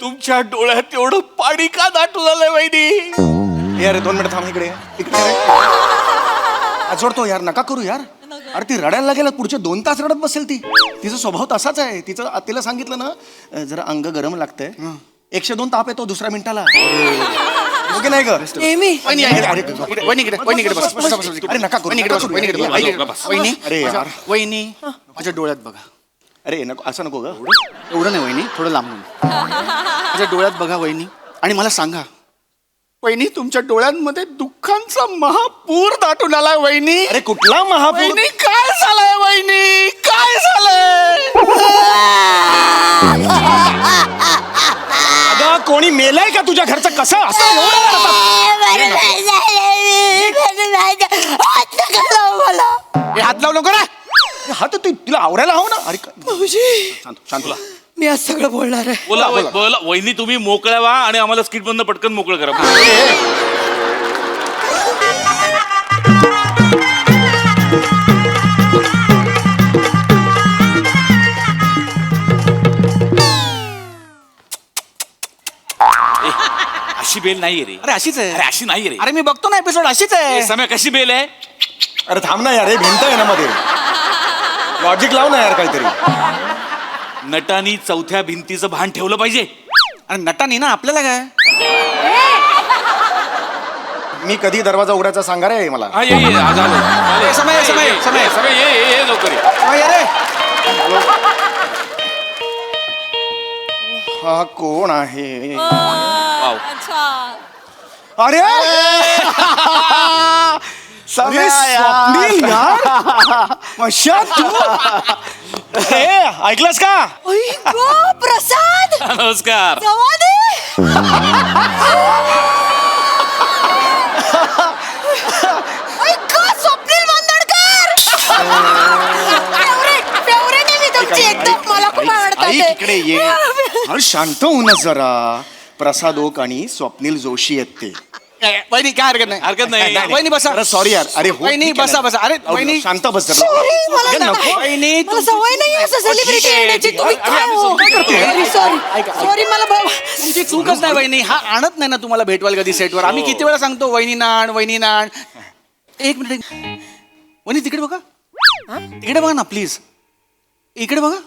तुमच्या डोळ्यात एवढं पाणी का दाटून आलंय वहिनी? यार 2 मिनिट थांब, इकडे जोडतो यार, नका करू यार. अरे ती रडायला लागेल, पुढचे 2 तास रडत बसेल ती. तिचा स्वभाव तसाच आहे. तिला सांगितलं ना जरा अंग गरम लागतंय, 102 ताप येतो दुसऱ्या मिनिटाला. ओके नाही ग? अरे नका करू, वहिनी अरे यार. वहिनी माझ्या डोळ्यात बघा. अरे नको, असं नको ग. एवढं नाही वहिनी, थोडं लांबून. माझ्या डोळ्यात बघा वहिनी आणि मला सांगा वहिनी, तुमच्या डोळ्यांमध्ये दुःखांचा महापूर दाटून आलाय वहिनी. अरे कुठला महापूर? वहिनी काय झालंय वहिनी, काय झालंय? अगं कोणी मेलंय का तुझ्या घरचं? कसं असं हे हात लावू नको ना. हा तर तिला आवरायला हवं ना. अरे शांत तुला मी आज सगळं बोलणार आहे. बोला बोला वहिनी, तुम्ही मोकळ्या व्हा आणि आम्हाला स्किट मधनं पटकन मोकळं करा. अशी बेल नाहीये रे. अरे अशीच आहे. अरे अशी नाहीये रे. अरे मी बघतो ना एपिसोड, अशीच आहे. समय कशी बेल आहे? अरे थांब ना यार, हे भिंत आहे ना मध्ये. लॉजिक लाव ना यार काहीतरी. नटानी चौथ्या भिंतीचं भान ठेवलं पाहिजे. अरे नटानी ना, आपल्याला काय? मी कधी दरवाजा उघडायचा सांगा रे मला. हा ये आज आलो. समय समय समय समय ये लवकर ये. अरे हा कोण आहे? वाव. अरे अरे स्वप्नील यार, मशा तू. हे ऐकलंस का? प्रसाद नमस्कार. स्वप्नील बांदोडकर. फेवरेट आहे मी तुमची एकदम. मला खूप आवडतात ऐक ते. इकडे ये. अरे शांत हो ना जरा. प्रसाद ओक आणि स्वप्नील जोशी आहेत ते. वहिनी काय हरकत नाही, हरकत नाही. वहिनी बसा. अरे सॉरी यार. अरे हो, वहिनी ठीक आहे बसा ना. बसा. अरे वहिनी शांत बस जरा. Sorry, मला अगं, ना- नको. वहिनी मला सवय नाही असं सेलिब्रिटी येण्याची. तुम्ही काय हो? सॉरी मला तुमची चूकच नाही वहिनी. हा आणत नाही ना तुम्हाला भेटवाल कधी सेटवर. आम्ही किती वेळा सांगतो वहिनी नाण वहिनी नाण. एक मिनिट वहिनी तिकडे बघा. तिकडे बघा ना प्लीज. इकडे बघा.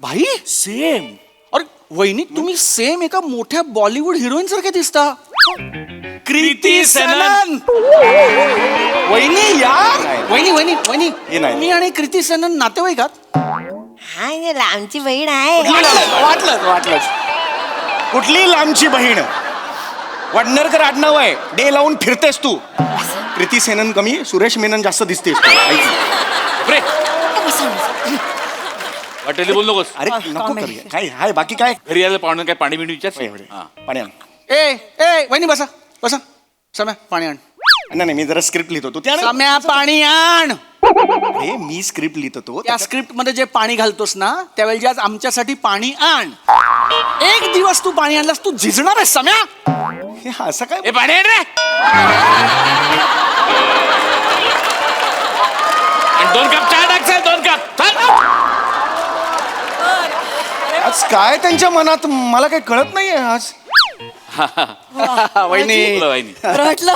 भाई सेम. अरे वहिनी तुम्ही सेम एका मोठ्या बॉलिवूड हिरोईन सारखे दिसता. कृती सनन. वहिनी यार. वहिनी वहिनी वहिनी हे नाही. मी आणि कृती सनन नातेवाईक आहात? हाय आमची बहीण आहे. वाटलंच. कुठली लांबची बहीण? वडनेरकर आडनाव आहे. डे लावून फिरतेस तू. कृती सेनन कमी, सुरेश मेनन जास्त दिसतेस तू. ऐक. बापरे. वाटेल बोल नकोस. अरे नको करूया. काय हाय बाकी काय? घरी यायला पाहुणे काय पाणी बिणी विचार. हा. पाणी आण. ए वहिनी बसा बसा. सम्या पाणी आण. नाही मी जरा स्क्रिप्ट लिहितो. तू त्या सम्या पाणी आण. अरे मी स्क्रिप्ट लिहितो तो. त्या स्क्रिप्ट मध्ये जे पाणी घालतोस ना त्यावेळी आज आमच्यासाठी पाणी आण. एक दिवस तू पाणी आणलास तू झिजणार आहेस सम्या. हे असं काय? ए पाणी आण रे. आणि 2 कप चहा टाक सर. 2 कप. आज काय त्यांच्या मनात मला काही कळत नाहीये आज. वहिनी वहिनी. वाटलं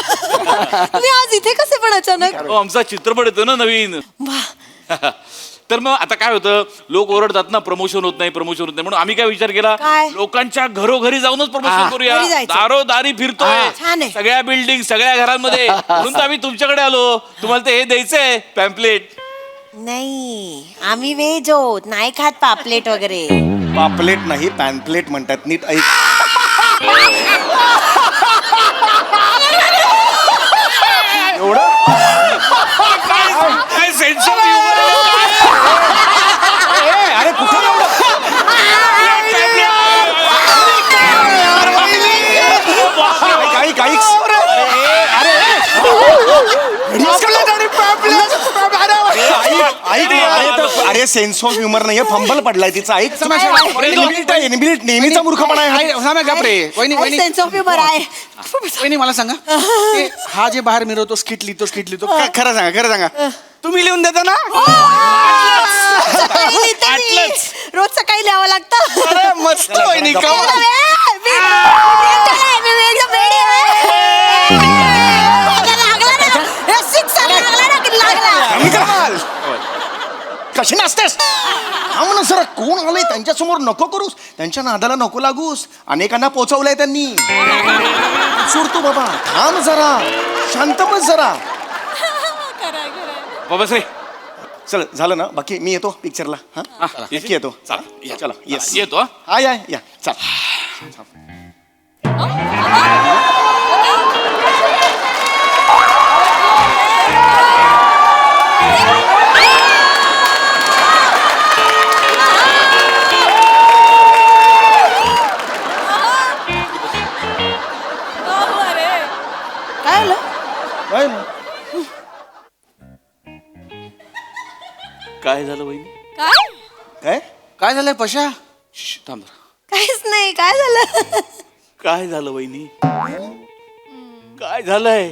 तुम्ही आज इथे कसे पण अचानक? हो, आमचा चित्रपट येतो ना नवीन. तर मग आता काय होतं, लोक ओरडतात ना प्रमोशन होत नाही म्हणून आम्ही काय विचार केला, काय? लोकांच्या घरोघरी जाऊनच प्रमोशन करूया. घरी जायचं. दारोदारी फिरतोय छान आहे. सगळ्या बिल्डिंग सगळ्या घरांमध्ये. म्हणून तर आम्ही तुमच्याकडे आलो. तुम्हाला ते हे द्यायचंय पॅम्पलेट. नाही आम्ही वेज होत नाही खात पापलेट वगैरे. पापलेट नाही पॅम्पलेट म्हणतात. नीट ऐक. एवढं काय सेन्स ऑफ अरे कुठं एवढं? काही अरे सेन्स ऑफ ह्युमर नाहीये. फंबल पडलाय तिचा. ऐक नेहमीचा मूर्खपणा आहे. वहिनी सेन्स ऑफ ह्युमर आहे. वहिनी मला सांगा, हा जे बाहेर मिरवतो स्किट लिहितो खरं सांगा तुम्ही लिहून देता ना सकाळी लिहिते मी. रोज सकाळी लिहावं लागतं. अरे मस्त वहिनी गप्पा. कमाल. कमाल. कशी नाचतेस थांब ना सर कोण आलंय त्यांच्यासमोर नको करूस त्यांच्या नादाला नको लागूस अनेकांना पोचवलंय त्यांनी सोडतो बाबा थांब जरा शांत बस जरा बाबा से चल झालं ना बाकी मी येतो पिक्चरला हा नक्की येतो चला चला येस येतो हा. हा या चल काय आलं? काय ना काय झालं वहिनी काय काय काय झालंय पशा श्श, थांब जरा. काहीच नाही. काय झालं? काय झालं वहिनी काय झालंय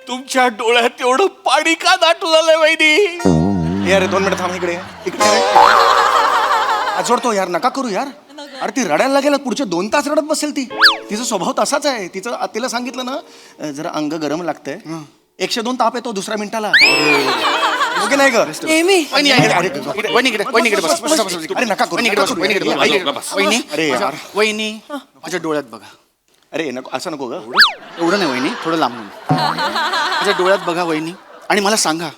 तुमच्या डोळ्यात एवढं पाणी का दाटून आलंय वहिनी यार 2 मिनिट थांब इकडे रे. जोडतो यार नका करू यार अरे ती रडायला लागेल पुढचे 2 तास रडत बसेल ती तिचा स्वभाव तसाच आहे तिला सांगितलं ना जरा अंग गरम लागतंय 102 ताप येतो दुसऱ्या मिनिटाला ओके नाही ग नेहमी वहिनी वहिनीकडे बस बस, बस, बस. अरे नका करू, वहिनीकडे बस, नका करू. वहिनीकडे बस, अरे, वहिनीकडे बस. बस. वहिनी अरे यार. वहिनी माझ्या डोळ्यात बघा अरे नको असं नको ग एवढं नाही वहिनी थोडं लांबून माझ्या डोळ्यात बघा वहिनी आणि मला सांगा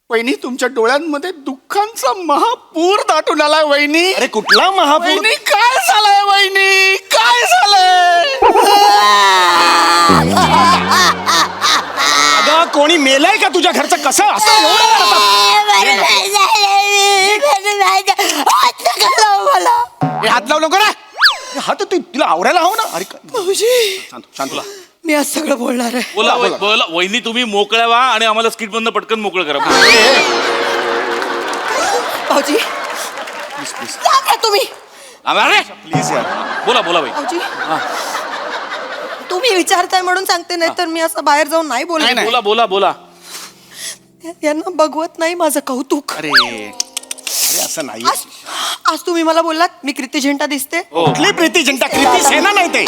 वहिनी तुमच्या डोळ्यांमध्ये दुःखांचा महापूर दाटून आलाय वहिनी अरे कुठला महापूर वहिनी काय झालंय वहिनी काय झालंय अगं कोणी मेलंय का तुझ्या घरचं कसं असं एवढं रडतात? हे हात लावू नको रे अरे हा तर तिला आवरायला हवं ना अरे शांत शांत मी आज सगळं बोलणार आहे. बोला बोला वहिनी तुम्ही मोकळ्या व्हा आणि आम्हाला स्किट मधनं पटकन मोकळं करा भाऊजी प्लीज प्लीज सांगा तुम्ही. अरे प्लीज यार बोला बोला बाई भाऊजी तुम्ही विचारताय म्हणून सांगते नाही तर मी असं बाहेर जाऊन नाही बोलले. नाही. बोला बोला बोला यांना बघवत नाही माझं कौतुक. अरे अरे असं नाही आज आज तुम्ही मला बोललात मी कृती झेंडा दिसते. कुठली प्रीती झिंटा कृती सेना नाही ते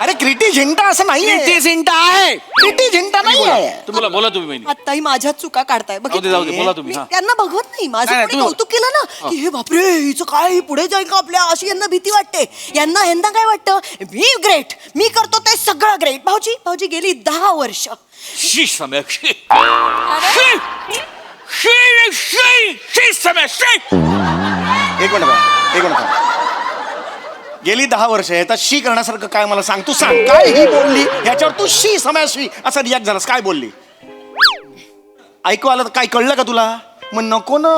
अरे कृती झिंटा असं नाही सिंटा आहे कृती झिंटा नाही आहे तुम्हाला बोला तुम्ही वहिनी आत्ताही माझ्याच चुका काढताय जाऊ दे बोला तुम्ही मी हा त्यांना बघवत नाही माझं नाही, कोणी तुम्ही- कौतुक केलं ना की हे बापरे हिचं काय पुढे जाईल का आपल्या अशी यांना भीती वाटते. यांना काय वाटतं मी ग्रेट मी करतो ते सगळं ग्रेट. भाऊजी गेली 10 वर्ष शी समय शी शी शी शी समय शी एक मिनिट गेली 10 वर्ष आहे तर शी करण्यासारखं काय मला सांग तू सांग काय ही बोलली याच्यावर तू शी समयाशी असं रिॲक्ट झालास काय बोलली ऐकू आलं तर काय कळलं का तुला मग नको ना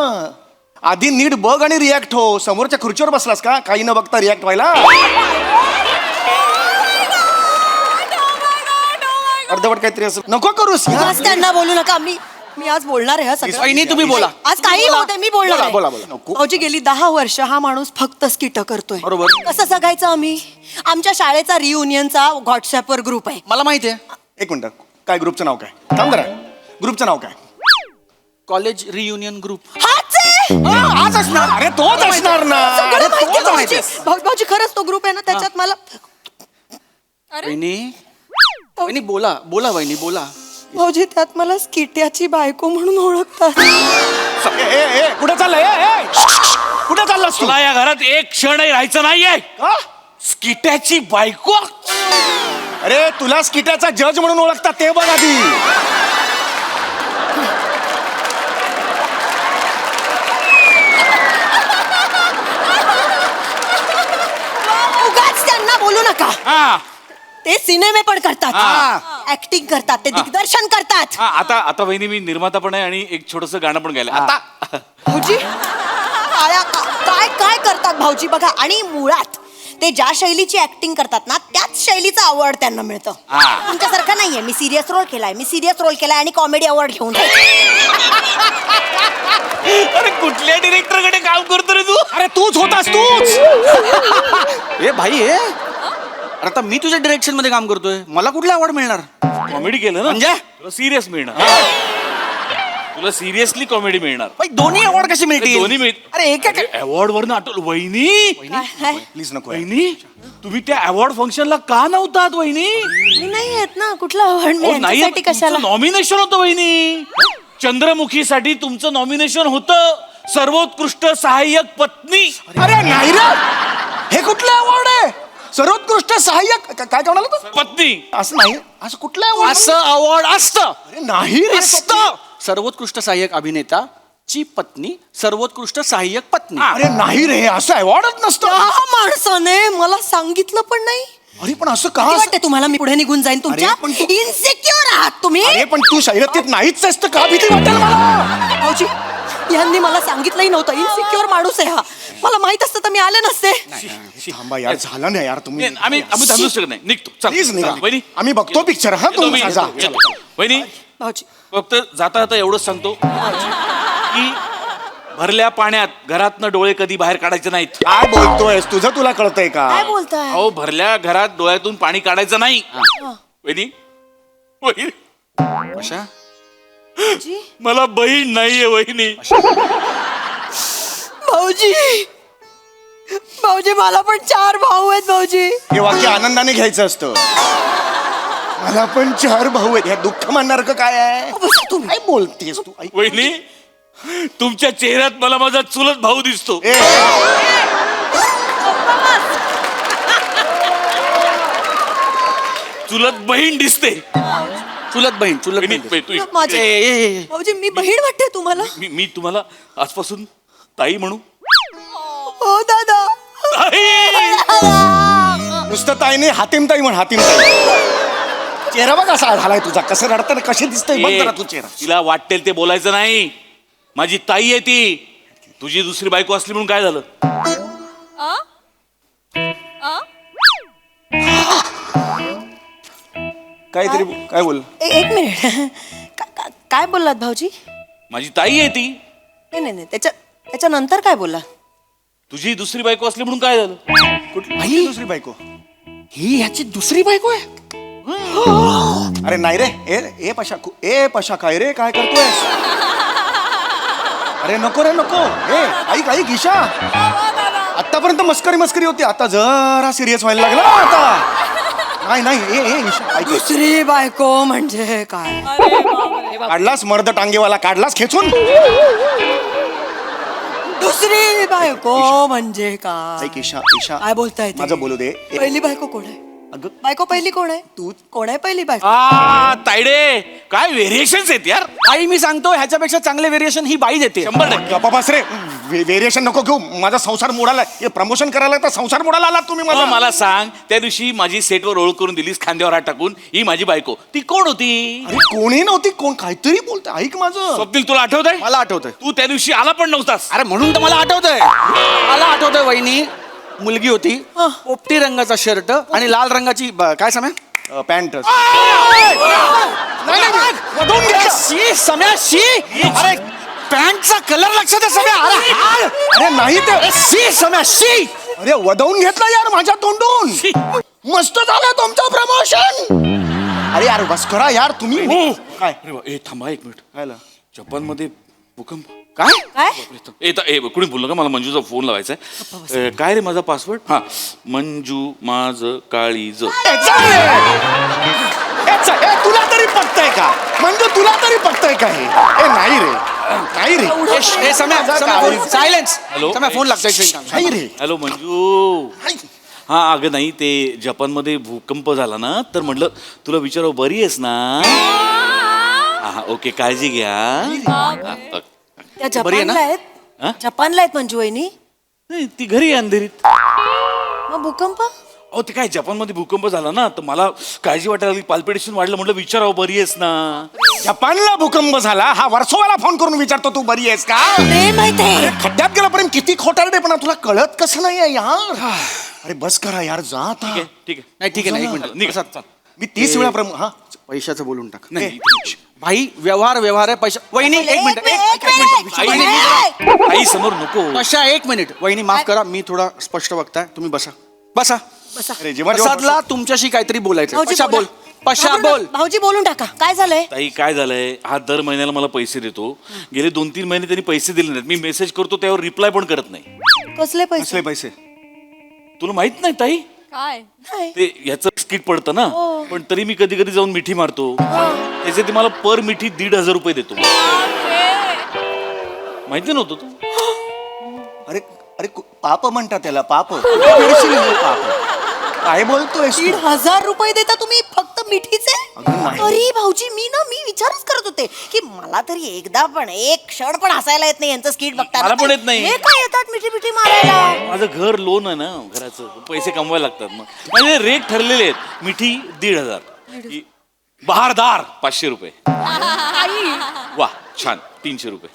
आधी नीट बघ आणि रिॲक्ट हो समोरच्या खुर्चीवर बसलास का काही न बघता रिॲक्ट व्हायला अर्धवट काहीतरी असं नको करूस यार. आज त्यांना बोलू नका. मी आज बोलणार आहे हा सगळं. वहिनी तुम्ही बोला आज काही होते मी बोलणार आहे. बोला. नको. भाऊजी गेली 10 वर्ष हा माणूस फक्त स्किट करतोय. बरोबर. कसं जगायचं आम्ही आमच्या शाळेचा रियुनियनचा व्हॉट्सअपवर ग्रुप आहे. मला माहिती आहे एक मिनिट काय ग्रुपचं नाव काय थांब जरा ग्रुपचं नाव काय कॉलेज रियुनियन ग्रुप हाच आहे. आज असणार अरे तोच असणार ना सगळं अरे माहिती तोच आहे माहिती भाऊजी. भाऊजी खरंच तो ग्रुप आहे ना त्याच्यात मला वहिनी वहिनी बोला बोला वहिनी बोला भाऊजी त्यात मला स्किट्याची बायको म्हणून ओळखतात. कुठे चाललंय कुठे चाललास तू तुला या घरात एक क्षणही राहायचं नाहीये हा? स्किट्याची बायको अरे तुला स्किटाचा जज म्हणून ओळखतात ते बघ आधी उगाच त्यांना बोलू नका. हा ते सिनेमे पण करतात हा. ऍक्टिंग करतात ते दिग्दर्शन करतात. हा आता वहिनी मी निर्माता पण आहे आणि एक छोटस गाणं पण गायलं आता भाऊजी काय काय करतात भाऊजी बघा. आणि मुळात ते ज्या शैलीची ऍक्टिंग करतात ना त्याच शैलीचं अवॉर्ड त्यांना मिळतं. हा. तुमच्यासारखं नाहीये मी सिरियस रोल केलाय आणि कॉमेडी अवॉर्ड घेऊन अरे कुठल्या डिरेक्टर कडे काम करतो रे तू अरे तूच होतास तूच ए भाई हे अरे आता मी तुझ्या डिरेक्शन मध्ये काम करतोय मला कुठला अवॉर्ड मिळणार कॉमेडी केलं ना म्हणजे? सिरियस मिळणार तुला सिरियसली कॉमेडी मिळणार. बाई, दोन्ही अवॉर्ड कसे मिळतील? दोन्ही मिळत. अरे एक एक अवॉर्ड वर ना आठवलं. वहिनी काय? प्लीज नको वहिनी तुम्ही त्या अवॉर्ड फंक्शनला का नव्हतात वहिनी? मी नाही येत ना, कुठला आवड मी यांच्यासाठी कशाला? नॉमिनेशन होतं वहिनी. चंद्रमुखीसाठी तुमचं नॉमिनेशन होतं, सर्वोत्कृष्ट सहाय्यक पत्नी. अरे नाही रे, हे कुठलं अवॉर्ड आहे? सर्वोत्कृष्ट सहाय्यक काय म्हणाला तू? पत्नी. असं नाही, असं कुठलं अवॉर्ड? असं अवॉर्ड असतं. अरे नाही रे, असतं. सर्वोत्कृष्ट सहाय्यक अभिनेता ची पत्नी, सर्वोत्कृष्ट सहाय्यक पत्नी. अरे नाही रे, असं अवॉर्डच नसतं. त्या माणसाने मला सांगितलं पण नाही. अरे पण असं का? किती वाटते तुम्हाला मी पुढे निघून जाईन? तुमच्या अरे, पण तू- इन्सिक्युअर आहात तुम्ही. अरे पण तू शैरतीत नाहीच आहेस तर का भीती वाटेल मला? भाऊजी, यांनी मला सांगितलंही नव्हतं. इन्सिक्युअर माणूस आहे हा. मला माहित असतं तर मी आले नसते. थांबा यार, झालं नाही यार तुम्ही. आम्ही थांबू शकत नाही. निघतो. चल. प्लीज निघा. वहिनी आम्ही बघतो पिक्चर. हा येतो मी, तुम्ही जा. येतो, येतो. वहिनी भाऊजी, फक्त जाता जाता एवढंच सांगतो की भरल्या पाण्यात घरातनं डोळे कधी बाहेर काढायचे नाहीत. काय बोलतोयस? तुझं तुला कळतंय का? काय बोलताय? अहो भरल्या घरात डोळ्यातून पाणी काढायचं नाही. वहिनी वहिनी कशा? भाऊजी, मला बहीण नाहीये वहिनी. भाऊजी, भाऊजी, मला पण 4 भाऊ आहेत भाऊजी. हे वाक्य आनंदाने घ्यायचं असतं. मला पण 4 भाऊ आहेत. हे दुःख मानणारं काय आहे? बस तुम्ही. काय बोलतेस तू? ऐक. वहिनी तुमच्या चेहऱ्यात मला माझा चुलत भाऊ दिसतो. ए, चुलत बहीण दिसते. चुलत बहीण, चुलत वहिनी, बहीण. तू माझी भाऊजी, मी बहीण वाटते तुम्हाला? मी तुम्हाला आजपासून ताई म्हणू? हो दादा. ताई. नुसतं ताई नाही, हातीम ताई म्हण. हातीम ताई. चेहरा बघ असा झालाय तुझा. कसं रडताना कशी दिसतोय बघ जरा तू चेहरा. तिला वाटेल ते बोलायचं नाही. माझी ताई आहे ती. तुझी दुसरी बायको असली म्हणून काय झालं? काहीतरी काय बोल? एक मिनिट. काय बोललात भाऊजी? माझी ताई आहे ती. नाही नाही, त्याच्यानंतर काय बोलला? तुझी दुसरी बायको असली म्हणून काय झालं? कुठली दुसरी बायको? ही ह्याची दुसरी बायको आहे. अरे नाही रे. ए पशा काय रे, काय करतोयस? अरे नको रे नको. ऐक ऐक ईशा, आतापर्यंत मस्करी होती, आता जरा सिरियस व्हायला लागला आता. नाही ए ईशा ऐक. दुसरी बायको म्हणजे काय? काढलास मर्द टांगेवाला, काढलास खेचून. दुसरी बायको म्हणजे काय? ऐक ईशा काय बोलताय ते? माझं बोलू दे. पहिली बायको कोण आहे? अगं बायको पहिली कोण आहे? तू. कोण आहे पहिली बायको? तायडे काय व्हेरिएशन्स आहेत यार. आई मी सांगतो ह्याच्यापेक्षा चांगले व्हेरिएशन ही बाई देते. 100%. गप्पास रे. व्हेरिएशन नको घेऊ. माझा संसार मोडाला. हे प्रमोशन करायला तर संसार मोडाला आलात तुम्ही मग मला. मला सांग, त्या दिवशी माझी सेटवर ओळख करून दिलीस खांद्यावर हात टाकून, ही माझी बायको, ती कोण होती? अरे कोणी नव्हती. कोण काहीतरी बोलतंय. ऐक माझं. स्वप्नील तुला आठवतंय? मला आठवतंय. तू त्या दिवशी आला पण नव्हतास. अरे म्हणून तर मला आठवतंय. मला आठवतंय वहिनी. मुलगी होती, पोपटी रंगाचा शर्ट आणि लाल रंगाची काय समय पॅन्ट. वधून घ्या. शी सम्या शी. अरे पॅन्टचा कलर लक्षात आहे सम्या. अरे हाड. अरे नाही ते. अरे शी सम्या शी. अरे वदवून घेतला यार माझ्या तोंडून. मस्त झालं तुमचं प्रमोशन. अरे यार बस करा यार तुम्ही. काय अरे वा, ए थांबा एक मिनिट. खायला? जपान मध्ये भूकंप. काय काय? कुणी बोललं का? मला मंजूचा फोन लावायचा आहे. काय रे माझा पासवर्ड? हा, मंजू माझ काळीज. तुला तरी पटतंय का? म्हणजे तुला तरी पटतंय का हे? ए नाही रे. नाही रे. ए सम्या सायलेन्स. हॅलो? सम्या फोन लागतोय. नाही रे. हॅलो मंजू. हा अगं नाही, ते जपानमध्ये भूकंप झाला ना, तर म्हटलं तुला विचारावं, बरी आहेस ना? हा ओके, काळजी घ्या. त्या बरी आहे ना? जपानला आहेत. हा? जपानला आहेत मंजू वहिनी. नाही, ती घरी आहे अंधेरीत. मग भूकंप? अहो ते काय, जपानमध्ये भूकंप झाला ना, तर मला काळजी वाटायला लागली, पाल्पिटेशन वाढलं, म्हटलं विचारावं बरी आहेस ना? जपानला भूकंप झाला, हा वर्सोवाला फोन करून विचारतो तू बरी आहेस का? ते माहितीये. खड्ड्यात गेला पर्यंत किती खोटारडेपणा, तुला कळत कसं नाही यार? अरे बस करा यार, जा आता. ठीक आहे. नाही ठीक आहे ना, एक मिनिट निघ. प्रसाद, चल. मी 30 वेळा हा पैशाचं बोलून टाक. नाही, भाई व्यवहार आहे पैसा. वहिनी एक मिनिट. एक मिनिट. आई समोर नको. कशा एक मिनिट. वहिनी माफ करा, मी थोडा स्पष्ट बघताय. तुम्ही बसा. अरे जेव्हा प्रसादला तुमच्याशी काहीतरी बोलायचं. भाऊजी, कशा बोल. बोला. पशा बोल. भाऊजी बोलून टाका, काय झालंय? ताई काय झालंय, हा दर महिन्याला मला पैसे देतो. गेले 2-3 महिने त्यांनी पैसे दिले नाहीत. मी मेसेज करतो त्यावर रिप्लाय पण करत नाही. कसले पैसे? कसले पैसे? तुला माहित नाही ताई? काय नाही. ते याचं स्किट पडतं ना, पण तरी मी कधी कधी जाऊन मिठी मारतो. त्याचे ते मला पर मिठी 1,500 रुपये देतो. माहिती नव्हतं तू? अरे अरे पाप म्हणतात त्याला, पाप. किडशील हे पाप. काय बोलतोय 1,500 रुपये देता तुम्ही फक्त मिठीचे? अगं नाही. अरे भाऊजी, मी विचारच करत होते की मला तरी एकदा पण एक क्षण पण हसायला येत नाही यांचं स्किट बघताना. मला पण येत नाही. हे काय येतात मिठी मिठी मारायला? माझं घर लोन आहे ना घराचं, पैसे कमवायला लागतात. मग माझे रेट ठरलेले आहेत. मिठी 1,500, बहारदार 500 रुपये, वा छान 300 रुपये,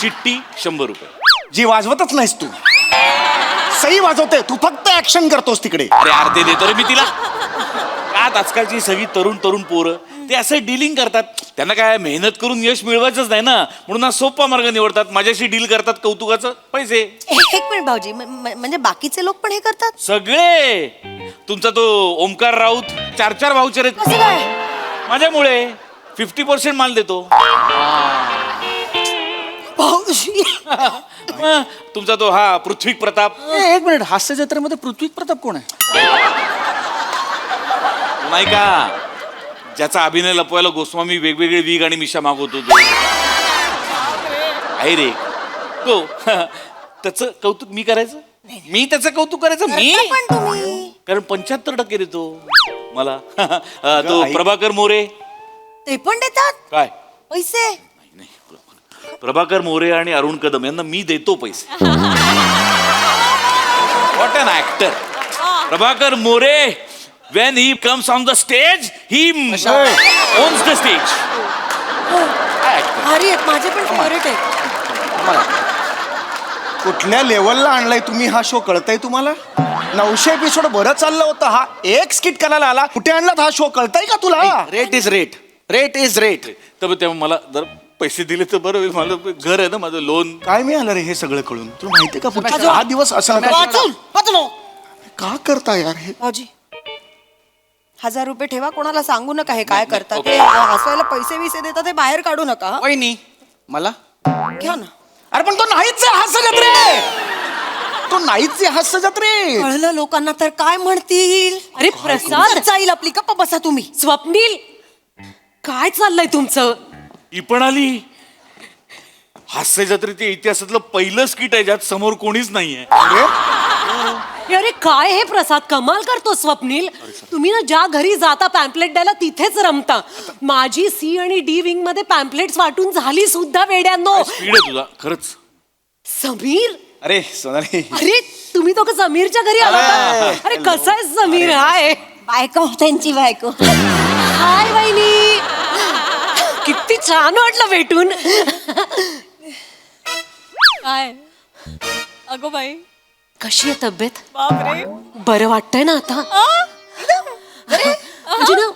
शिट्टी 100 रुपये. जी वाजवतच नाहीस तू, सही वाजवते तू, फक्त ऍक्शन करतोस तिकडे. अरे अर्धे देतो रे मी तिला. का आजकालची सगळी तरुण पोरं ते असं डीलिंग करतात. त्यांना काय मेहनत करून यश मिळवायचंच नाही ना, म्हणून हा सोपा मार्ग निवडतात. माझ्याशी डील करतात कौतुकाचं पैसे. एक मिनिट भाऊजी, म्हणजे बाकीचे लोक पण हे करतात? सगळे. तुमचा तो ओमकार राऊत 4 वाउचर आहेत कसं काय? माझ्यामुळे. 50% माल देतो. भाऊजी तुमचा तो हा पृथ्वी प्रताप. एक मिनिट, हास्य जत्रेमध्ये पृथ्वी प्रताप कोण आहे? नाही का, ज्याचा अभिनय लपवायला गोस्वामी वेगवेगळे वीग आणि मिशा मागवतो तो आहे रे तो. त्याचं कौतुक मी करायचं? मी त्याचं कौतुक करायचं? मी? करता पण तुम्ही. कारण 75% देतो मला. तो प्रभाकर मोरे. ते पण देतात काय? पैसे? नाही, प्रभाकर मोरे आणि अरुण कदम यांना मी देतो पैसे. What an actor. Prabhakar More, when he comes on the stage, he owns the stage. भारी आहेत, माझे पण फेवरेट आहेत. कुठल्या लेवलला आणलाय तुम्ही हा शो, कळतंय तुम्हाला? 900 एपिसोड बरं चाललं होतं, हा एक स्किट करायला आला. कुठे आणलात हा शो, कळतंय का तुला? Rate is rate, rate is rate. तर तेव्हा मला जर पैसे दिले तर बरं होईल. मला घर आहे ना माझं, लोन. काय मिळालं रे हे सगळं कळून? तुला माहितीये का पुढचे 10 दिवस असं नका. वाचून का करता यार हे? भाऊजी 1,000 रुपये ठेवा, कोणाला सांगू नका हे काय करतात. ते हसवायला पैसे विसे देतात, ते बाहेर काढू नका. वहिनी मला घ्या ना. अरे पण तो नाहीच आहे हास्य जत्रे, तो नाहीच आहे हास्य जत्रे. कळलं लोकांना तर काय म्हणतील. अरे प्रसाद, जाईल आपली. गप्पा बसा तुम्ही. स्वप्नील, काय चाललंय तुमचं? ही पण आली. हास्य जत्रेच्या इतिहासातलं पहिलं स्किट आहे ज्यात समोर कोणीच नाहीये. अरे काय हे प्रसाद, कमाल करतो स्वप्नील. तुम्ही ना ज्या घरी जाता पॅम्पलेट द्यायला तिथेच रमता. माझी C आणि D विंग मध्ये पॅम्पलेट्स वाटून झाली सुद्धा वेड्यांनो. स्पीड आहे तुझा खरंच. समीर, अरे सोनाली, अरे तुम्ही तो समीरच्या घरी आला होता? अरे कसा आहे समीर? हाय. बायको, त्यांची बायको. हाय वहिनी, किती छान वाटलं भेटून. काय अगो बाई, कशी आहे तब्येत? बापरे. बरं वाटतंय ना आता? म्हणजे ना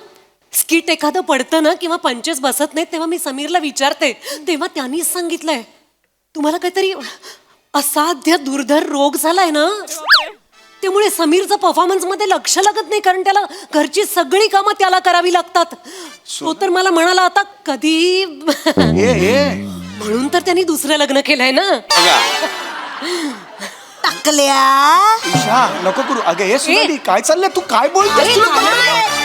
स्किट एखादं पडतं ना किंवा पंचेस बसत नाहीत तेव्हा मी समीरला विचारते, तेव्हा त्यांनीच सांगितलंय तुम्हाला काहीतरी असाध्य दुर्धर रोग झालाय ना, त्यामुळे समीरचं परफॉर्मन्स मध्ये लक्ष लागत नाही, कारण त्याला घरची सगळी कामं त्याला करावी लागतात. तो तर मला म्हणाला आता कधी म्हणून तर त्यांनी दुसरं लग्न केलंय ना. टाकल्या. ईशा नको करू. अगं हे सोनाली काय चाललंय, तू काय बोलतोस? तुला कळतंय का?